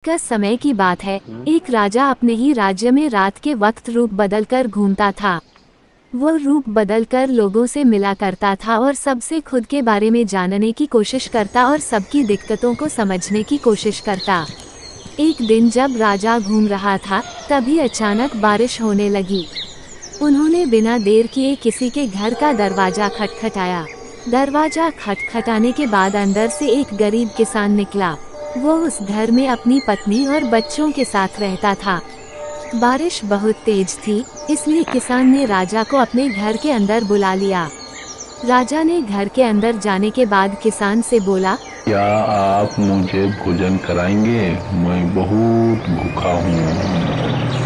का समय की बात है। एक राजा अपने ही राज्य में रात के वक्त रूप बदलकर घूमता था। वो रूप बदलकर लोगों से मिला करता था और सबसे खुद के बारे में जानने की कोशिश करता और सबकी दिक्कतों को समझने की कोशिश करता। एक दिन जब राजा घूम रहा था, तभी अचानक बारिश होने लगी। उन्होंने बिना देर किए किसी के घर का दरवाजा खटखटाया। दरवाजा खटखटाने के बाद अंदर से एक गरीब किसान निकला। वो उस घर में अपनी पत्नी और बच्चों के साथ रहता था। बारिश बहुत तेज थी, इसलिए किसान ने राजा को अपने घर के अंदर बुला लिया। राजा ने घर के अंदर जाने के बाद किसान से बोला, क्या आप मुझे भोजन कराएंगे? मैं बहुत भूखा हूँ।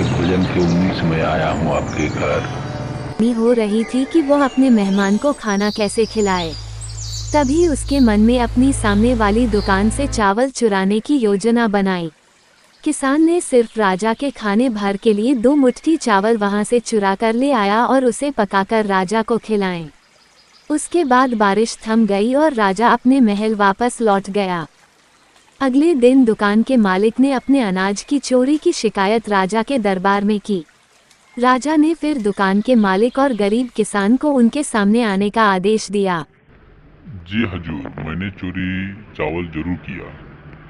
भोजन की उम्मीद से मैं आया हूँ आपके घर। हो रही थी कि वो अपने मेहमान को खाना कैसे खिलाए। तभी उसके मन में अपनी सामने वाली दुकान से चावल चुराने की योजना बनाई। किसान ने सिर्फ राजा के खाने भर के लिए 2 मुट्ठी चावल वहां से चुरा कर ले आया और उसे पकाकर राजा को खिलाएं। उसके बाद बारिश थम गई और राजा अपने महल वापस लौट गया। अगले दिन दुकान के मालिक ने अपने अनाज की चोरी की शिकायत राजा के दरबार में की। राजा ने फिर दुकान के मालिक और गरीब किसान को उनके सामने आने का आदेश दिया। जी हजूर, मैंने चोरी चावल जरूर किया,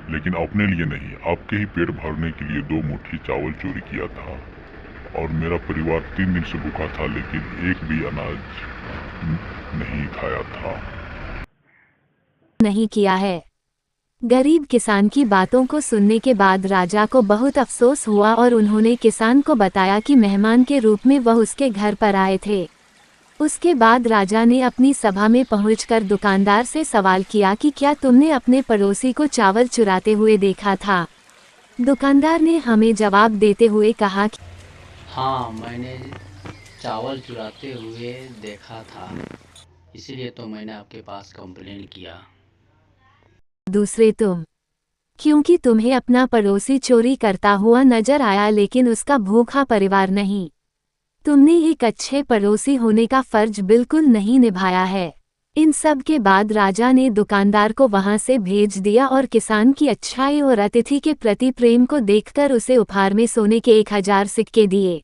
लेकिन अपने लिए नहीं, आपके ही पेट भरने के लिए 2 मुट्ठी चावल चोरी किया था। और मेरा परिवार 3 दिन से भूखा था, लेकिन एक भी अनाज नहीं खाया था। नहीं किया है। गरीब किसान की बातों को सुनने के बाद राजा को बहुत अफसोस हुआ और उन्होंने किसान को बताया कि मेहमान के रूप में वह उसके घर पर आए थे। उसके बाद राजा ने अपनी सभा में पहुंचकर दुकानदार से सवाल किया कि क्या तुमने अपने पड़ोसी को चावल चुराते हुए देखा था? दुकानदार ने हमें जवाब देते हुए कहा कि हाँ, मैंने चावल चुराते हुए देखा था, इसीलिए तो मैंने आपके पास कंप्लेंट किया। दूसरे तुम, क्योंकि तुम्हें अपना पड़ोसी चोरी करता हुआ नजर आया, लेकिन उसका भूखा परिवार नहीं। तुमने एक अच्छे पड़ोसी होने का फर्ज बिल्कुल नहीं निभाया है। इन सब के बाद राजा ने दुकानदार को वहां से भेज दिया और किसान की अच्छाई और अतिथि के प्रति प्रेम को देखकर उसे उपहार में सोने के 1000 सिक्के दिए।